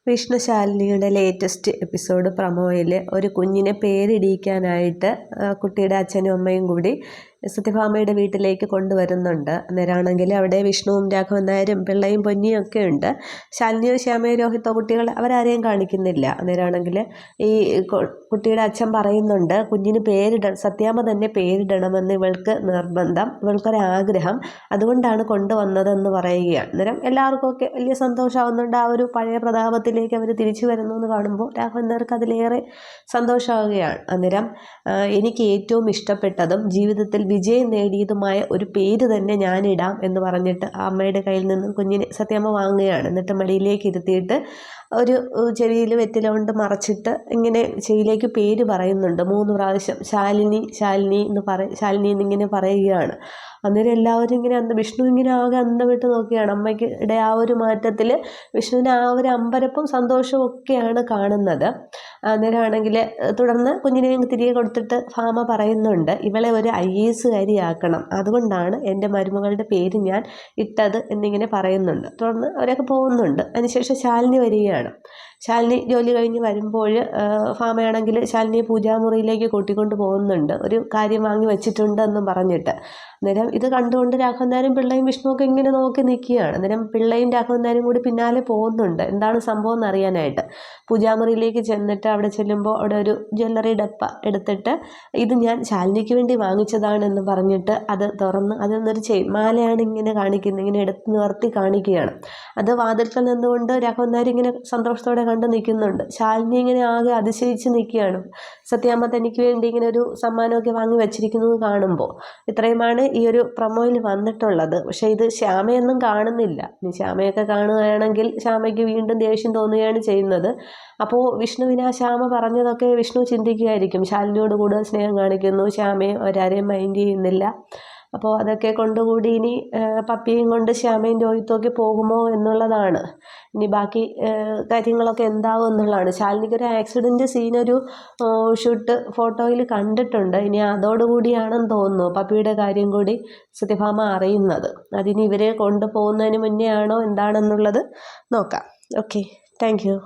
വിഷ്ണുശാലിനിയുടെ latest episode പ്രൊമോയിൽ ഒരു കുഞ്ഞിനെ പേരിടിയിക്കാനായിട്ട് കുട്ടിയുടെ അച്ഛനും അമ്മയും കൂടി സത്യഭാമയുടെ വീട്ടിലേക്ക് കൊണ്ടുവരുന്നുണ്ട്. അന്നേരമാണെങ്കിൽ അവിടെ വിഷ്ണുവും രാഘവൻ നായരും പിള്ളയും പൊന്നിയും ഒക്കെ ഉണ്ട്. ശാലിനിയോ ശ്യാമയോ രോഹിത്തോ കുട്ടികൾ അവരാരെയും കാണിക്കുന്നില്ല. അന്നേരമാണെങ്കിൽ ഈ കുട്ടിയുടെ അച്ഛൻ പറയുന്നുണ്ട് കുഞ്ഞിന് സത്യാമ്മ തന്നെ പേരിടണമെന്ന് ഇവൾക്ക് നിർബന്ധം, ഇവൾക്കൊരാഗ്രഹം, അതുകൊണ്ടാണ് കൊണ്ടുവന്നതെന്ന് പറയുകയാണ്. അന്നേരം എല്ലാവർക്കും ഒക്കെ വലിയ സന്തോഷമാവുന്നുണ്ട്. ആ ഒരു പഴയ പ്രതാപത്തിലേക്ക് അവർ തിരിച്ചു വരുന്നു എന്ന് കാണുമ്പോൾ രാഘവൻ നായർക്ക് അതിലേറെ സന്തോഷമാവുകയാണ്. അന്നേരം എനിക്ക് ഏറ്റവും ഇഷ്ടപ്പെട്ടതും ജീവിതത്തിൽ വിജയം നേടിയതുമായ ഒരു പേര് തന്നെ ഞാനിടാം എന്ന് പറഞ്ഞിട്ട് അമ്മയുടെ കയ്യിൽ നിന്നും കുഞ്ഞിനെ സത്യമ്മ വാങ്ങുകയാണ്. എന്നിട്ട് മടിയിലേക്ക് ഇരുത്തിയിട്ട് ഒരു ചെവിയിൽ വെറ്റില കൊണ്ട് മറച്ചിട്ട് ഇങ്ങനെ ചെവിയിലേക്ക് പേര് പറയുന്നുണ്ട് 3 പ്രാവശ്യം. ശാലിനി ശാലിനി ശാലിനി എന്നിങ്ങനെ പറയുകയാണ്. അന്നേരം എല്ലാവരും ഇങ്ങനെ വിഷ്ണു ഇങ്ങനെ ആകെ അന്തം വിട്ട് നോക്കുകയാണ്. അമ്മയ്ക്കിടെ ആ ഒരു മാറ്റത്തിൽ വിഷ്ണുവിന് ആ ഒരു അമ്പരപ്പും സന്തോഷവും ഒക്കെയാണ് കാണുന്നത്. അന്നേരമാണെങ്കിൽ തുടർന്ന് കുഞ്ഞിനെ തിരികെ കൊടുത്തിട്ട് ഭാമ പറയുന്നുണ്ട് ഇവളെ ഒരു IAS കാരിയാക്കണം, അതുകൊണ്ടാണ് എൻ്റെ മരുമകളുടെ പേര് ഞാൻ ഇട്ടത് എന്നിങ്ങനെ പറയുന്നുണ്ട്. തുടർന്ന് അവരൊക്കെ പോകുന്നുണ്ട്. അതിനുശേഷം ശാലിനി വരികയാണ്. ശാലിനി ജോലി കഴിഞ്ഞ് വരുമ്പോൾ ഭാമയാണെങ്കിൽ ശാലിനിയെ പൂജാമുറിയിലേക്ക് കൂട്ടിക്കൊണ്ട് പോകുന്നുണ്ട്, ഒരു കാര്യം വാങ്ങി വെച്ചിട്ടുണ്ട് എന്നും പറഞ്ഞിട്ട്. അന്നേരം ഇത് കണ്ടുകൊണ്ട് രാഘവൻ നായരും പിള്ളയും വിഷ്ണുവൊക്കെ ഇങ്ങനെ നോക്കി നിൽക്കുകയാണ്. അന്നേരം പിള്ളയും രാഘവൻ നായരും കൂടി പിന്നാലെ പോകുന്നുണ്ട് എന്താണ് സംഭവം എന്നറിയാനായിട്ട്. പൂജാമുറിയിലേക്ക് ചെന്നിട്ട് അവിടെ ചെല്ലുമ്പോൾ അവിടെ ഒരു ജ്വല്ലറി ഡപ്പ എടുത്തിട്ട് ഇത് ഞാൻ ശാലിനിക്ക് വേണ്ടി വാങ്ങിച്ചതാണെന്ന് പറഞ്ഞിട്ട് അത് തുറന്ന് അതിൽ നിന്നൊരു മാലയാണ് ഇങ്ങനെ കാണിക്കുന്നത്, ഇങ്ങനെ എടുത്ത് നിവർത്തി കാണിക്കുകയാണ്. അത് വാതിൽക്കൽ നിന്നുകൊണ്ട് രാഘവൻ നായർ ഇങ്ങനെ സന്തോഷത്തോടെ കണ്ട് നിൽക്കുന്നുണ്ട്. ശാലിനി ഇങ്ങനെ ആകെ അതിശയിച്ച് നിൽക്കുകയാണ്. സത്യാമ്മ തനിക്ക് വേണ്ടി ഇങ്ങനെ ഒരു സമ്മാനമൊക്കെ വാങ്ങി വെച്ചിരിക്കുന്നത് കാണുമ്പോൾ. ഇത്രയുമാണ് ഈ ഒരു പ്രൊമോയിൽ വന്നിട്ടുള്ളത്. പക്ഷേ ഇത് ശ്യാമയൊന്നും കാണുന്നില്ല. ഇനി ശ്യാമയൊക്കെ കാണുകയാണെങ്കിൽ ശ്യാമയ്ക്ക് വീണ്ടും ദേഷ്യം തോന്നുകയാണ് ചെയ്യുന്നത്. അപ്പോൾ വിഷ്ണുവിന് ആ ശ്യാമ പറഞ്ഞതൊക്കെ വിഷ്ണു ചിന്തിക്കുകയായിരിക്കും, ശാലിനിയോട് കൂടുതൽ സ്നേഹം കാണിക്കുന്നു, ശ്യാമയെ അവരാരെയും മൈൻഡ് ചെയ്യുന്നില്ല. അപ്പോൾ അതൊക്കെ കൊണ്ടുകൂടി ഇനി പപ്പിയും കൊണ്ട് ശ്യാമയും രോഹിത്തുമൊക്കെ പോകുമോ എന്നുള്ളതാണ്. ഇനി ബാക്കി കാര്യങ്ങളൊക്കെ എന്താവും എന്നുള്ളതാണ്. ശാലിനിക്കൊരു ആക്സിഡൻറ്റ് സീനൊരു ഷൂട്ട് ഫോട്ടോയിൽ കണ്ടിട്ടുണ്ട്. ഇനി അതോടുകൂടിയാണെന്ന് തോന്നുന്നു പപ്പിയുടെ കാര്യം കൂടി സത്യഭാമ അറിയുന്നത്. അതിനി ഇവരെ കൊണ്ടുപോകുന്നതിന് മുന്നേ ആണോ എന്താണെന്നുള്ളത് നോക്കാം. Okay, thank you.